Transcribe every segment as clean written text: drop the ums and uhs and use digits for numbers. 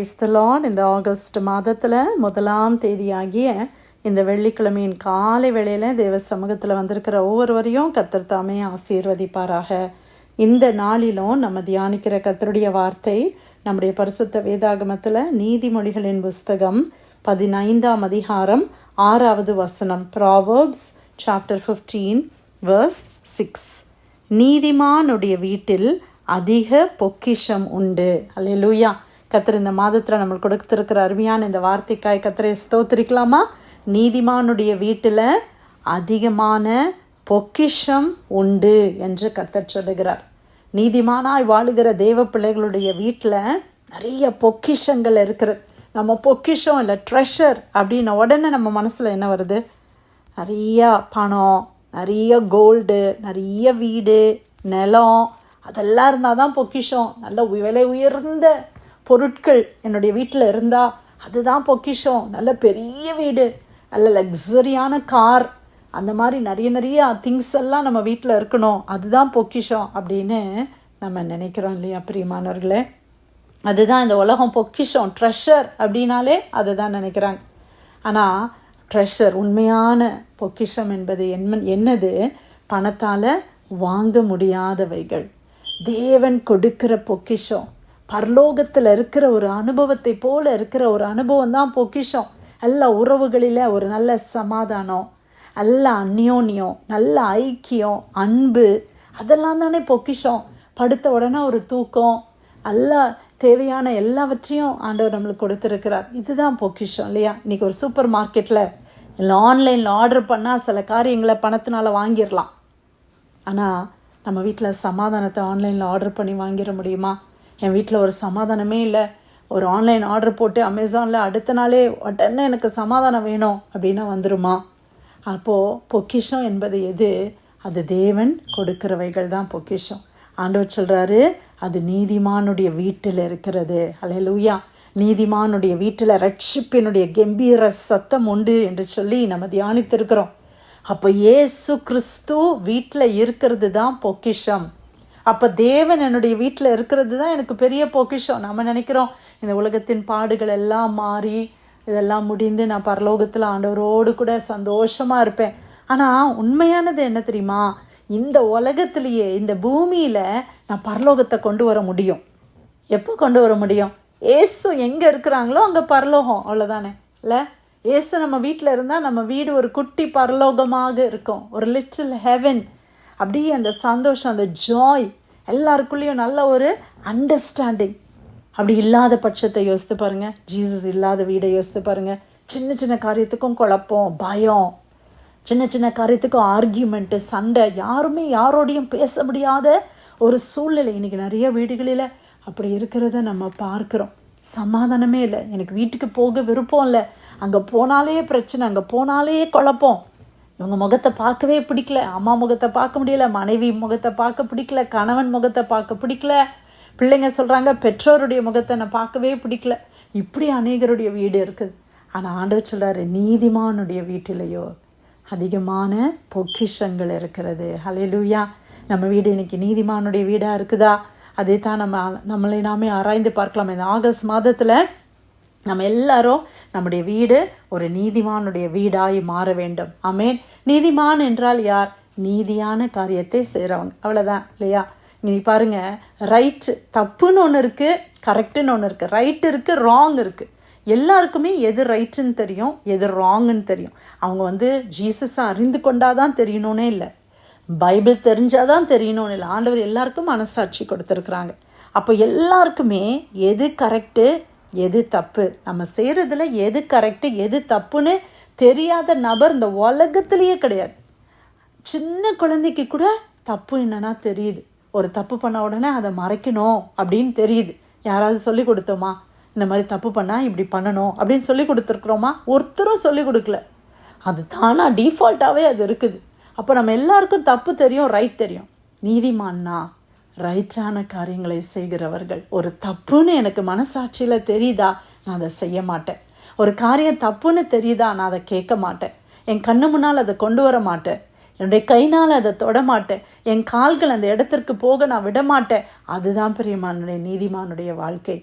Praise the Lord. இந்த August மாதத்தில் 1ஆம் தேதியாகிய இந்த வெள்ளிக்கிழமையின் காலை வேளையில் தேவ சமூகத்தில் வந்திருக்கிற ஒவ்வொருவரையும் கர்த்தர் தாமே ஆசீர்வதிப்பாராக. இந்த நாளிலும் நம்ம தியானிக்கிற கர்த்தருடைய வார்த்தை நம்முடைய பரிசுத்த வேதாகமத்தில் நீதிமொழிகளின் புஸ்தகம் 15ஆம் அதிகாரம் 6வது வசனம். Proverbs chapter 15 verse 6. நீதிமானுடைய வீட்டில் அதிக பொக்கிஷம் உண்டு. அல்லேலூயா. கர்த்தர் இந்த மாதத்தில் நம்மளுக்கு கொடுத்திருக்கிற அருமையான இந்த வார்த்தைக்காய் கர்த்தரை ஸ்தோத்திரிக்கலாமா? நீதிமானுடைய வீட்டில் அதிகமான பொக்கிஷம் உண்டு என்று கர்த்தர் சொல்லுகிறார். நீதிமானாய் வாழுகிற தேவ பிள்ளைகளுடைய வீட்டில் நிறைய பொக்கிஷங்கள் இருக்கிறது. நம்ம பொக்கிஷம் இல்லை, ட்ரெஷர் அப்படின்ன உடனே நம்ம மனசில் என்ன வருது? நிறையா பணம், நிறைய கோல்டு, நிறைய வீடு, நிலம், அதெல்லாம் இருந்தால் தான் பொக்கிஷம். நல்ல விலை உயர்ந்த பொருட்கள் என்னுடைய வீட்டில் இருந்தால் அதுதான் பொக்கிஷம். நல்ல பெரிய வீடு, நல்ல லக்ஸரியான கார், அந்த மாதிரி நிறைய திங்ஸ் எல்லாம் நம்ம வீட்டில் இருக்கணும், அதுதான் பொக்கிஷம் அப்படின்னு நம்ம நினைக்கிறோம் இல்லையா பிரியமானவர்களே? அதுதான் இந்த உலகம் பொக்கிஷம், ட்ரெஷர் அப்படின்னாலே அதை தான் நினைக்கிறாங்க. ஆனால் ட்ரெஷர், உண்மையான பொக்கிஷம் என்பது என்னது? பணத்தால் வாங்க முடியாதவைகள், தேவன் கொடுக்கிற பொக்கிஷம், பரலோகத்தில் இருக்கிற ஒரு அனுபவத்தை போல இருக்கிற ஒரு அனுபவம் தான் பொக்கிஷம். நல்ல உறவுகளில் ஒரு நல்ல சமாதானம், நல்ல அந்யோன்யம், நல்ல ஐக்கியம், அன்பு, அதெல்லாம் தானே பொக்கிஷம். படுத்த உடனே ஒரு தூக்கம், நல்ல தேவையான எல்லாவற்றையும் ஆண்டவர் நம்மளுக்கு கொடுத்துருக்கிறார். இதுதான் பொக்கிஷம் இல்லையா? இன்றைக்கி ஒரு சூப்பர் மார்க்கெட்டில் இல்லை ஆன்லைனில் ஆர்டர் பண்ணால் சில காரியங்களை பணத்தினால் வாங்கிடலாம். ஆனால் நம்ம வீட்டில் சமாதானத்தை ஆன்லைனில் ஆர்டர் பண்ணி வாங்கிட முடியுமா? என் வீட்டில் ஒரு சமாதானமே இல்லை, ஒரு ஆன்லைன் ஆர்டர் போட்டு அமேசானில் அடுத்த நாளே உடனே எனக்கு சமாதானம் வேணும் அப்படின்னா வந்துடுமா? அப்போது பொக்கிஷம் என்பது எது? அது தேவன் கொடுக்கிறவைகள் தான் பொக்கிஷம். ஆண்டவர் சொல்கிறாரு, அது நீதிமானுடைய வீட்டில் இருக்கிறது. அல்லேலூயா. நீதிமானுடைய வீட்டில் ரட்சிப்பினுடைய கம்பீர சத்தம் உண்டு என்று சொல்லி நம்ம தியானித்திருக்கிறோம். அப்போ இயேசு கிறிஸ்து வீட்டில் இருக்கிறது தான் பொக்கிஷம். அப்போ தேவன் என்னுடைய வீட்டில் இருக்கிறது தான் எனக்கு பெரிய பொக்கிஷம். நம்ம நினைக்கிறோம் இந்த உலகத்தின் பாடுகள் எல்லாம் மாறி இதெல்லாம் முடிந்து நான் பரலோகத்தில் ஆண்டவரோடு கூட சந்தோஷமாக இருப்பேன். ஆனால் உண்மையானது என்ன தெரியுமா? இந்த உலகத்திலேயே, இந்த பூமியில் நான் பரலோகத்தை கொண்டு வர முடியும். எப்போ கொண்டு வர முடியும்? ஏசு எங்கே இருக்கிறாங்களோ அங்கே பரலோகம், அவ்வளோதானே இல்லை? ஏசு நம்ம வீட்டில் இருந்தால் நம்ம வீடு ஒரு குட்டி பரலோகமாக இருக்கும், ஒரு லிட்டில் ஹெவன். அப்படியே அந்த சந்தோஷம், அந்த ஜாய், எல்லாருக்குள்ளேயும் நல்ல ஒரு அண்டர்ஸ்டாண்டிங். அப்படி இல்லாத பட்சத்தை யோசித்து பாருங்கள், ஜீசஸ் இல்லாத வீடை யோசித்து பாருங்கள். சின்ன காரியத்துக்கும் குழப்பம், பயம், சின்ன காரியத்துக்கும் ஆர்கியூமெண்ட்டு, சண்டை, யாருமே யாரோடையும் பேச முடியாத ஒரு சூழ்நிலை இன்றைக்கி நிறைய வீடுகளில் அப்படி இருக்கிறத நம்ம பார்க்குறோம். சமாதானமே இல்லை, எனக்கு வீட்டுக்கு போக விருப்பம் இல்லை, அங்கே போனாலே பிரச்சனை, அங்கே போனாலே குழப்பம், இவங்க முகத்தை பார்க்கவே பிடிக்கல, அம்மா முகத்தை பார்க்க முடியல, மனைவி முகத்தை பார்க்க பிடிக்கல, கணவன் முகத்தை பார்க்க பிடிக்கல, பிள்ளைங்க சொல்கிறாங்க பெற்றோருடைய முகத்தை நான் பார்க்கவே பிடிக்கல. இப்படி அநேகருடைய வீடு இருக்குது. ஆனால் ஆண்டவர் சொல்கிறாரு, நீதிமானுடைய வீட்டிலேயோ அதிகமான பொக்கிஷங்கள் இருக்கிறது. ஹல்லேலூயா. நம்ம வீடு இன்னைக்கு நீதிமானுடைய வீடாக இருக்குதா? அதே தான் நம்மளை நாமே ஆராய்ந்து பார்க்கலாம். இந்த ஆகஸ்ட் மாதத்தில் நம்ம எல்லாரும் நம்முடைய வீடு ஒரு நீதிமானுடைய வீடாய் மாற வேண்டும். ஆமேன். நீதிமான் என்றால் யார்? நீதியான காரியத்தை செய்கிறவங்க, அவ்வளோதான் இல்லையா? நீ பாருங்க, ரைட்டு தப்புன்னு ஒன்று இருக்குது, கரெக்டுன்னு ஒன்று இருக்குது, ரைட் இருக்குது, ராங் இருக்குது. எல்லாருக்குமே எது ரைட்டுன்னு தெரியும், எது ராங்குன்னு தெரியும். அவங்க ஜீசஸை அறிந்து கொண்டாதான் தெரியணும்னே இல்லை, பைபிள் தெரிஞ்சாதான் தெரியணும்னு இல்லை. ஆண்டவர் எல்லாருக்கும் மனசாட்சி கொடுத்துருக்குறாங்க. அப்போ எல்லாருக்குமே எது கரெக்டு, எது தப்பு, நம்ம செய்கிறதுல எது கரெக்டு எது தப்புன்னு தெரியாத நபர் இந்த உலகத்திலேயே கிடையாது. சின்ன குழந்தைக்கு கூட தப்பு என்னன்னா தெரியுது. ஒரு தப்பு பண்ண உடனே அதை மறைக்கணும் அப்படின்னு தெரியுது. யாராவது சொல்லி கொடுத்தோமா? இந்த மாதிரி தப்பு பண்ணால் இப்படி பண்ணணும் அப்படின்னு சொல்லி கொடுத்துருக்குறோமா? ஒருத்தரும் சொல்லி கொடுக்கல. அது தானா டிஃபால்ட்டாகவே அது இருக்குது. அப்போ நம்ம எல்லாருக்கும் தப்பு தெரியும், ரைட் தெரியும். நீதிமான்னா ரைட்டான காரியங்களை செய்கிறவர்கள். ஒரு தப்புன்னு எனக்கு மனசாட்சியில் தெரியுதா, நான் அதை செய்ய மாட்டேன். ஒரு காரியம் தப்புன்னு தெரியுதா, நான் அதை கேட்க மாட்டேன். என் கண்ணு முன்னால் அதை கொண்டு வர மாட்டேன். என்னுடைய கைனால் அதை தொடமாட்டேன். என் கால்கள் அந்த இடத்திற்கு போக நான் விடமாட்டேன். அதுதான் பிரியமானுடைய நீதிமானுடைய வாழ்க்கை.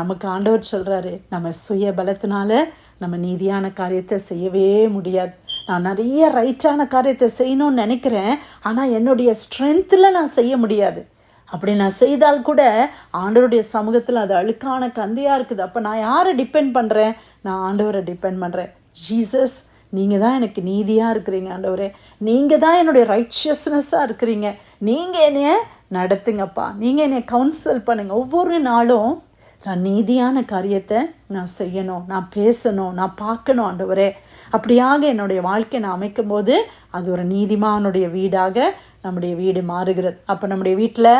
நமக்கு ஆண்டவர் சொல்கிறாரு, நம்ம சுய பலத்தினால நம்ம நீதியான காரியத்தை செய்யவே முடியாது. நான் நிறைய ரைட்டான காரியத்தை செய்யணும்னு நினைக்கிறேன், ஆனால் என்னுடைய ஸ்ட்ரென்த்தில் நான் செய்ய முடியாது. அப்படி நான் செய்தால் கூட ஆண்டவருடைய சமூகத்தில் அது அழுக்கான கந்தையாக இருக்குது. அப்போ நான் யாரை டிபெண்ட் பண்ணுறேன்? நான் ஆண்டவரை டிபெண்ட் பண்ணுறேன். ஜீசஸ், நீங்கள் தான் எனக்கு நீதியாக இருக்கிறீங்க ஆண்டவரே, நீங்கள் தான் என்னுடைய ரைச்சியஸ்னஸாக இருக்கிறீங்க, நீங்கள் என்னைய நடத்துங்கப்பா, நீங்கள் என்னை கவுன்சில் பண்ணுங்கள். ஒவ்வொரு நாளும் நான் நீதியான காரியத்தை நான் செய்யணும், நான் பேசணும், நான் பார்க்கணும் ஆண்டவரே. அப்படியாக என்னுடைய வாழ்க்கையை நான் அமைக்கும் போது அது ஒரு நீதிமானுடைய வீடாக நம்முடைய வீடு மாறுகிறது. அப்போ நம்முடைய வீட்டில்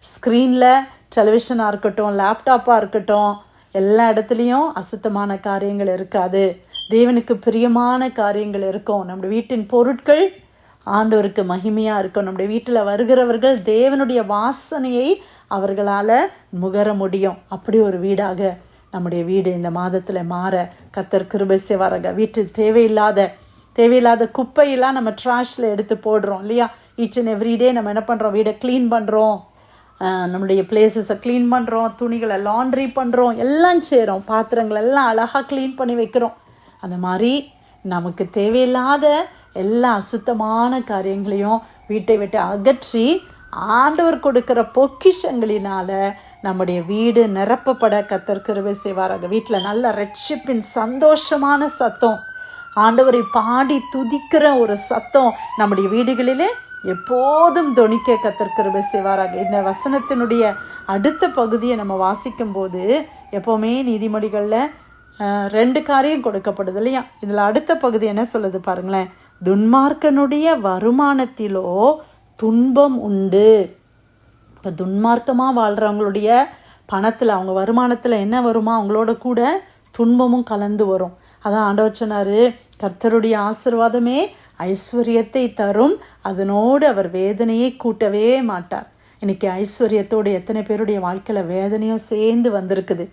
ஸ்க்ரீனில் டெலிவிஷனாக இருக்கட்டும், லேப்டாப்பாக இருக்கட்டும், எல்லா இடத்துலையும் அசுத்தமான காரியங்கள் இருக்காது, தேவனுக்கு பிரியமான காரியங்கள் இருக்கும். நம்முடைய வீட்டின் பொருட்கள் ஆண்டவருக்கு மகிமையாக இருக்கும். நம்முடைய வீட்டில் வருகிறவர்கள் தேவனுடைய வாசனையை அவர்களால் முகர முடியும். அப்படி ஒரு வீடாக நம்முடைய வீடு இந்த மாதத்தில் மாற கர்த்தர் கிருபை செய்வாராக. வீட்டில் தேவையில்லாத குப்பையெல்லாம் நம்ம ட்ராஷில் எடுத்து போடுறோம் இல்லையா? ஈச் அண்ட் எவ்ரிடே நம்ம என்ன பண்ணுறோம்? வீடை க்ளீன் பண்ணுறோம், நம்முடைய பிளேசஸை க்ளீன் பண்ணுறோம், துணிகளை லாண்ட்ரி பண்ணுறோம், எல்லாம் செய்கிறோம், பாத்திரங்கள் எல்லாம் அழகாக க்ளீன் பண்ணி வைக்கிறோம். அந்த மாதிரி நமக்கு தேவையில்லாத எல்லா அசுத்தமான காரியங்களையும் வீட்டை விட்டு அகற்றி ஆண்டவர் கொடுக்கிற பொக்கிஷங்களினால நம்முடைய வீடு நிரப்பப்பட கர்த்தர் கிருபை செய்வாராக. வீட்டில் நல்ல ரட்சிப்பின் சந்தோஷமான சத்தம், ஆண்டவரை பாடி துதிக்கிற ஒரு சத்தம் நம்முடைய வீடுகளிலே எப்போதும் தொனிக்க கர்த்தர் கிருபை செய்வாராக. இந்த வசனத்தினுடைய அடுத்த பகுதியை நம்ம வாசிக்கும் போது எப்போவுமே நீதிமொழிகளில் 2 காரியம் கொடுக்கப்படுது இல்லையா? இதில் அடுத்த பகுதி என்ன சொல்லுது பாருங்களேன். துன்மார்க்கனுடைய வருமானத்திலோ துன்பம் உண்டு. இப்போ துன்மார்க்கமாக வாழ்கிறவங்களுடைய பணத்தில், அவங்க வருமானத்தில் என்ன வருமா, அவங்களோட கூட துன்பமும் கலந்து வரும். அதான் ஆண்டவர் சொன்னார், கர்த்தருடைய ஆசீர்வாதமே ஐஸ்வர்யத்தை தரும், அதனோடு அவர் வேதனையை கூட்டவே மாட்டார். இன்றைக்கி ஐஸ்வர்யத்தோடு எத்தனை பேருடைய வாழ்க்கையில் வேதனையும் சேர்ந்து வந்திருக்குது.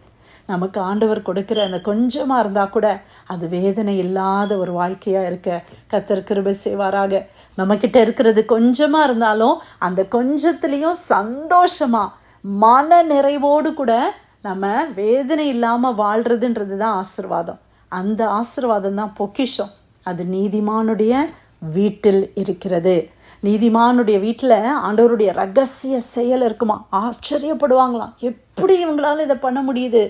நமக்கு ஆண்டவர் கொடுக்குற அந்த கொஞ்சமாக இருந்தால் கூட அது வேதனை இல்லாத ஒரு வாழ்க்கையாக இருக்க கர்த்தர் கிருபை செய்வாராக. நம்மக்கிட்ட இருக்கிறது கொஞ்சமாக இருந்தாலும் அந்த கொஞ்சத்துலேயும் சந்தோஷமாக மன நிறைவோடு கூட நம்ம வேதனை இல்லாமல் வாழ்கிறதுன்றது தான் ஆசீர்வாதம். அந்த ஆசீர்வாதம் தான் பொக்கிஷம். அது நீதிமானுடைய வீட்டில் இருக்கிறது. நீதிமானுடைய வீட்டில் ஆண்டவருடைய ரகசிய செயல் இருக்குமா. ஆச்சரியப்படுவாங்களாம், எப்படி இவங்களால இதை பண்ண முடியுது,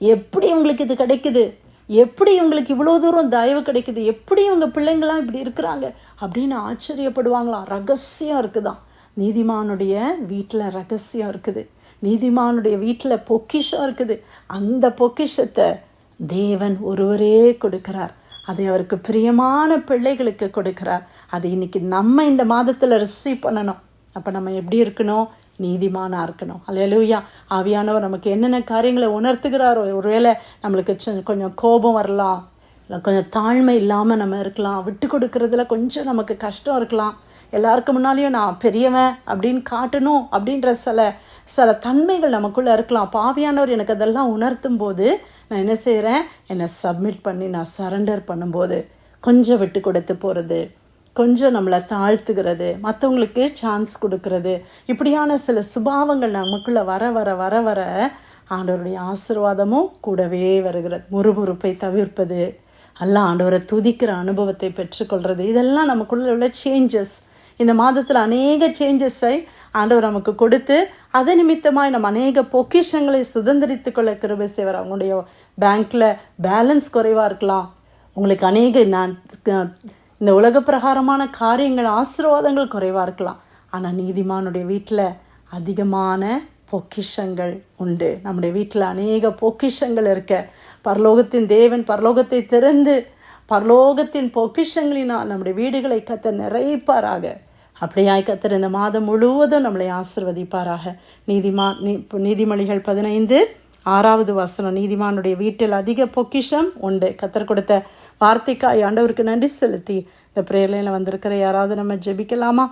எப்படி இவங்களுக்கு இது கிடைக்குது, எப்படி இவங்களுக்கு இவ்வளோ தூரம் தயவு கிடைக்குது, எப்படி இவங்க பிள்ளைங்களாம் இப்படி இருக்கிறாங்க அப்படின்னு ஆச்சரியப்படுவாங்களாம். ரகசியம் இருக்குதான். நீதிமானுடைய வீட்டில் ரகசியம் இருக்குது. நீதிமானுடைய வீட்டில் பொக்கிஷம் இருக்குது. அந்த பொக்கிஷத்தை தேவன் ஒருவரே கொடுக்கிறார். அதை அவருக்கு பிரியமான பிள்ளைகளுக்கு கொடுக்கிறார். அது இன்னைக்கு நம்ம இந்த மாதத்தில் ரிசீவ் பண்ணணும். அப்போ நம்ம எப்படி இருக்கணும்? நீதிமானாக இருக்கணும். அல்லேலூயா. ஆவியானவர் நமக்கு என்னென்ன காரியங்களை உணர்த்துகிறாரோ, ஒருவேளை நம்மளுக்கு கொஞ்சம் கோபம் வரலாம், இல்லை கொஞ்சம் தாழ்மை இல்லாமல் நம்ம இருக்கலாம், விட்டு கொடுக்கறதுல கொஞ்சம் நமக்கு கஷ்டம் இருக்கலாம், எல்லாருக்கும் முன்னாலேயும் நான் பெரியவன் அப்படின்னு காட்டணும் அப்படின்ற சில தன்மைகள் நமக்குள்ளே இருக்கலாம். அப்போ ஆவியானவர் எனக்கு அதெல்லாம் உணர்த்தும் போது நான் என்ன செய்கிறேன்? என்னை சப்மிட் பண்ணி நான் சரண்டர் பண்ணும்போது கொஞ்சம் விட்டு கொடுத்து போகிறது, கொஞ்சம் நம்மளை தாழ்த்துகிறது, மற்றவங்களுக்கு சான்ஸ் கொடுக்கறது, இப்படியான சில சுபாவங்கள் நமக்குள்ளே வர வர வர வர ஆண்டவருடைய ஆசீர்வாதமும் கூடவே வருகிறது. முறுமுறுப்பை தவிர்ப்பது, எல்லாம் ஆண்டவரை துதிக்கிற அனுபவத்தை பெற்றுக்கொள்வது, இதெல்லாம் நமக்குள்ள உள்ள சேஞ்சஸ். இந்த மாதத்தில் அநேக சேஞ்சஸை ஆண்டவர் நமக்கு கொடுத்து அது நிமித்தமாக நம்ம அநேக பொக்கிஷங்களை சுதந்திரித்து கொள்ள கிருபை செய்வார். அவங்களுடைய பேங்க்கில் பேலன்ஸ் குறைவாக இருக்கலாம், உங்களுக்கு அநேக இந்த உலக பிரகாரமான காரியங்கள் ஆசீர்வாதங்கள் குறைவாக இருக்கலாம். ஆனால் நீதிமானுடைய வீட்டில் அதிகமான பொக்கிஷங்கள் உண்டு. நம்முடைய வீட்டில் அநேக பொக்கிஷங்கள் இருக்க பரலோகத்தின் தேவன் பரலோகத்தை திறந்து பரலோகத்தின் பொக்கிஷங்களினால் நம்முடைய வீடுகளை கர்த்தர் நிறைப்பாராக. அப்படியாய் கர்த்தர் இந்த மாதம் முழுவதும் நம்மளை ஆசீர்வதிப்பாராக. நீதிமொழிகள் 15:6 வசனம். நீதிமானுடைய வீட்டில் அதிக பொக்கிஷம் உண்டு. கர்த்தர் கொடுத்த வார்த்தைக்காய் ஆண்டவருக்கு நன்றி செலுத்தி இந்த பிரேயர்லையில் வந்திருக்கிற யாராவது நம்ம ஜெபிக்கலாமா?